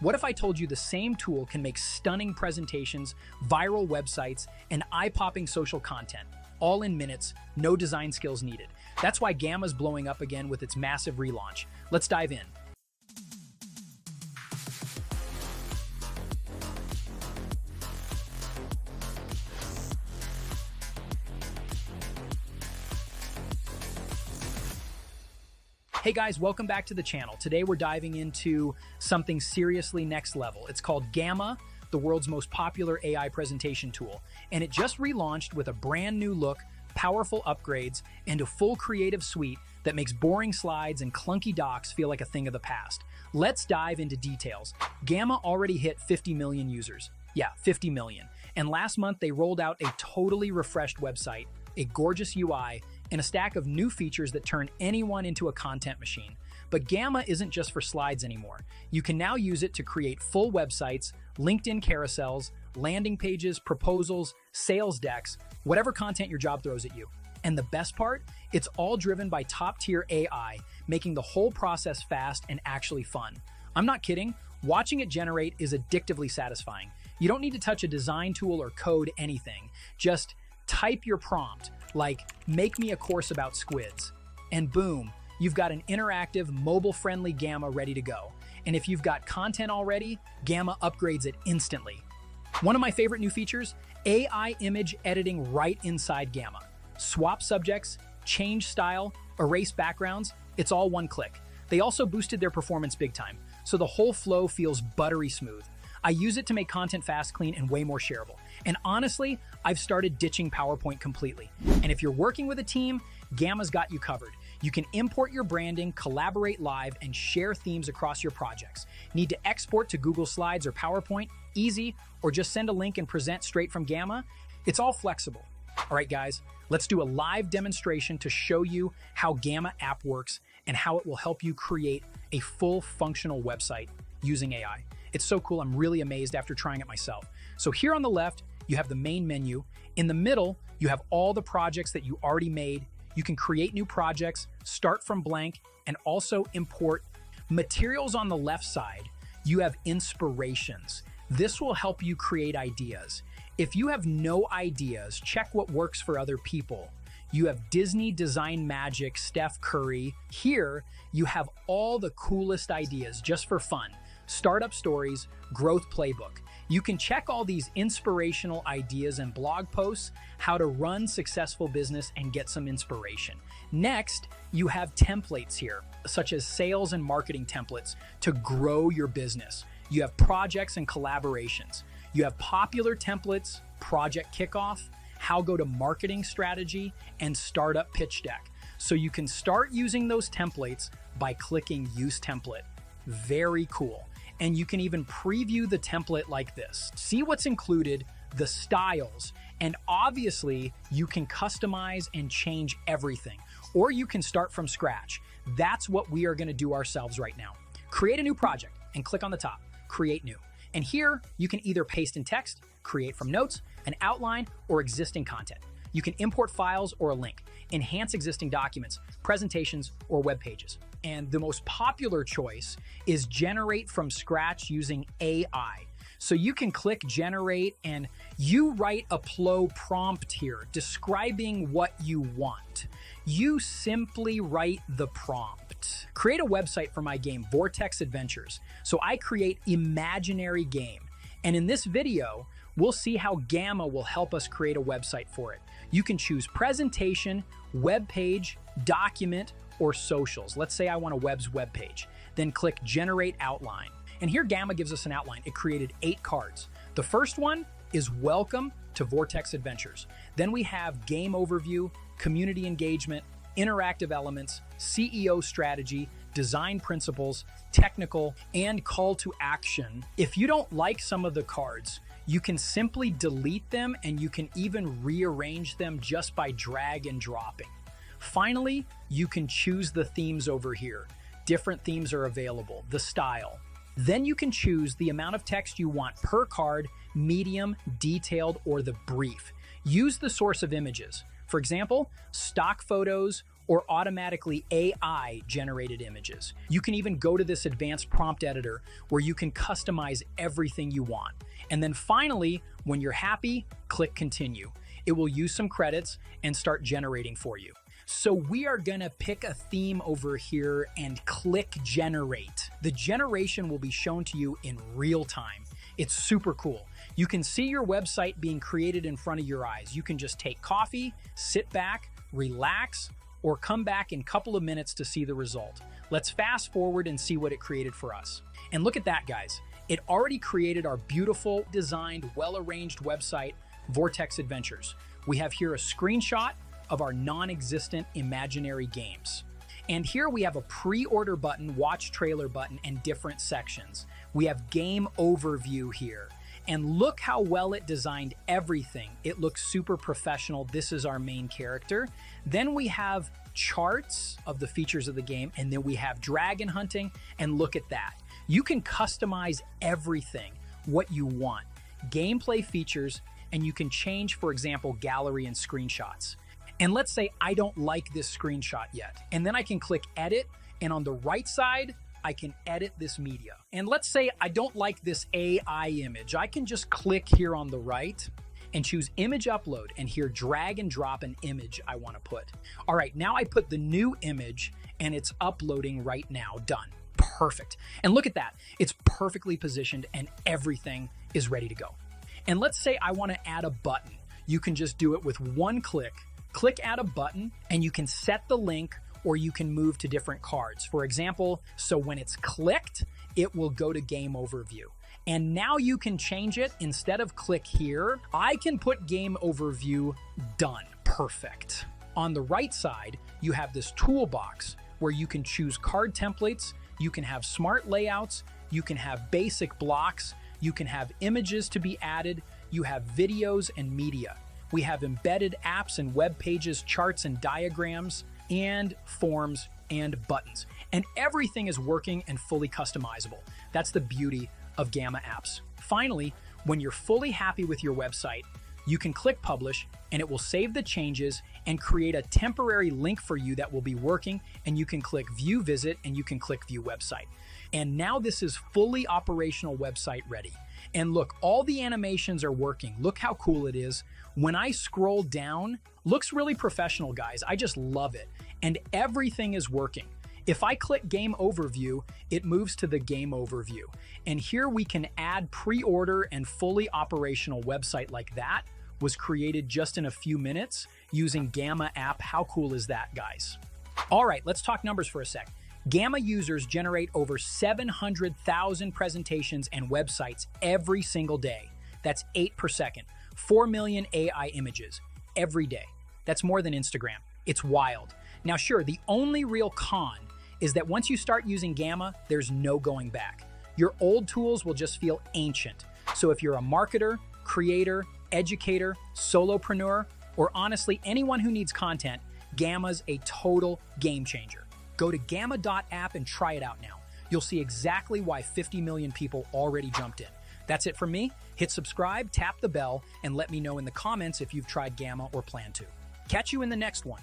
What if I told you the same tool can make stunning presentations, viral websites, and eye-popping social content, all in minutes, no design skills needed? That's why Gamma's blowing up again with its massive relaunch. Let's dive in. Hey guys, welcome back to the channel. Today we're diving into something seriously next level. It's called Gamma, the world's most popular AI presentation tool. And it just relaunched with a brand new look, powerful upgrades, and a full creative suite that makes boring slides and clunky docs feel like a thing of the past. Let's dive into details. Gamma already hit 50 million users. Yeah, 50 million. And last month they rolled out a totally refreshed website, a gorgeous UI, and a stack of new features that turn anyone into a content machine. But Gamma isn't just for slides anymore. You can now use it to create full websites, LinkedIn carousels, landing pages, proposals, sales decks, whatever content your job throws at you. And the best part? It's all driven by top-tier AI, making the whole process fast and actually fun. I'm not kidding. Watching it generate is addictively satisfying. You don't need to touch a design tool or code anything. Just type your prompt, like, make me a course about squids. And boom, you've got an interactive, mobile-friendly Gamma ready to go. And if you've got content already, Gamma upgrades it instantly. One of my favorite new features, AI image editing right inside Gamma. Swap subjects, change style, erase backgrounds, it's all one click. They also boosted their performance big time, so the whole flow feels buttery smooth. I use it to make content fast, clean, and way more shareable. And honestly, I've started ditching PowerPoint completely. And if you're working with a team, Gamma's got you covered. You can import your branding, collaborate live, and share themes across your projects. Need to export to Google Slides or PowerPoint? Easy. Or just send a link and present straight from Gamma? It's all flexible. All right, guys, let's do a live demonstration to show you how Gamma app works and how it will help you create a full functional website using AI. It's so cool, I'm really amazed after trying it myself. So here on the left, you have the main menu. In the middle, you have all the projects that you already made. You can create new projects, start from blank, and also import materials. On the left side, you have inspirations. This will help you create ideas. If you have no ideas, check what works for other people. You have Disney Design Magic, Steph Curry. Here, you have all the coolest ideas just for fun. Startup stories, growth playbook. You can check all these inspirational ideas and blog posts, how to run successful business and get some inspiration. Next, you have templates here, such as sales and marketing templates to grow your business. You have projects and collaborations. You have popular templates, project kickoff, how go to marketing strategy, and startup pitch deck. So you can start using those templates by clicking Use Template. Very cool. And you can even preview the template like this. See what's included, the styles, and obviously you can customize and change everything. Or you can start from scratch. That's what we are gonna do ourselves right now. Create a new project and click on the top, Create New. And here you can either paste in text, create from notes, an outline, or existing content. You can import files or a link, enhance existing documents, presentations, or web pages. And the most popular choice is generate from scratch using AI. So you can click generate and you write a flow prompt here describing what you want. You simply write the prompt. Create a website for my game, Vortex Adventures. So I create imaginary game. And in this video, we'll see how Gamma will help us create a website for it. You can choose presentation, web page, document, or socials. Let's say I want a web page. Then click Generate Outline. And here Gamma gives us an outline. It created 8 cards. The first one is Welcome to Vortex Adventures. Then we have Game Overview, Community Engagement, Interactive Elements, CEO Strategy, Design Principles, Technical, and Call to Action. If you don't like some of the cards, you can simply delete them and you can even rearrange them just by drag and dropping. Finally, you can choose the themes over here. Different themes are available, the style. Then you can choose the amount of text you want per card, medium, detailed, or the brief. Use the source of images. For example, stock photos or automatically AI-generated images. You can even go to this advanced prompt editor where you can customize everything you want. And then finally, when you're happy, click Continue. It will use some credits and start generating for you. So we are gonna pick a theme over here and click Generate. The generation will be shown to you in real time. It's super cool. You can see your website being created in front of your eyes. You can just take coffee, sit back, relax, or come back in a couple of minutes to see the result. Let's fast forward and see what it created for us. And look at that, guys. It already created our beautiful, designed, well-arranged website, Vortex Adventures. We have here a screenshot of our non-existent imaginary games. And here we have a pre-order button, watch trailer button, and different sections. We have game overview here. And look how well it designed everything. It looks super professional. This is our main character. Then we have charts of the features of the game, and then we have dragon hunting, and look at that. You can customize everything, what you want. Gameplay features, and you can change, for example, gallery and screenshots. And let's say I don't like this screenshot yet. And then I can click edit, and on the right side, I can edit this media. And let's say I don't like this AI image. I can just click here on the right and choose image upload, and here drag and drop an image I want to put. All right, now I put the new image and it's uploading right now. Done. Perfect. And look at that. It's perfectly positioned and everything is ready to go. And let's say I want to add a button. You can just do it with one click. Click add a button, and you can set the link, or you can move to different cards. For example, so when it's clicked, it will go to game overview. And now you can change it. Instead of click here, I can put game overview done. Perfect. On the right side, you have this toolbox where you can choose card templates, you can have smart layouts, you can have basic blocks, you can have images to be added, you have videos and media. We have embedded apps and web pages, charts and diagrams, and forms and buttons. And everything is working and fully customizable. That's the beauty of Gamma apps. Finally, when you're fully happy with your website, you can click publish and it will save the changes and create a temporary link for you that will be working, and you can click view visit and you can click view website. And now this is fully operational website ready. And look, all the animations are working. Look how cool it is. When I scroll down, looks really professional, guys. I just love it. And everything is working. If I click game overview, it moves to the game overview. And here we can add pre-order, and fully operational website like that was created just in a few minutes using Gamma app. How cool is that, guys? All right, let's talk numbers for a sec. Gamma users generate over 700,000 presentations and websites every single day. That's 8 per second. 4 million AI images every day. That's more than Instagram. It's wild. Now, sure, the only real con is that once you start using Gamma, there's no going back. Your old tools will just feel ancient. So if you're a marketer, creator, educator, solopreneur, or honestly anyone who needs content, Gamma's a total game changer. Go to gamma.app and try it out now. You'll see exactly why 50 million people already jumped in. That's it from me. Hit subscribe, tap the bell, and let me know in the comments if you've tried Gamma or plan to. Catch you in the next one.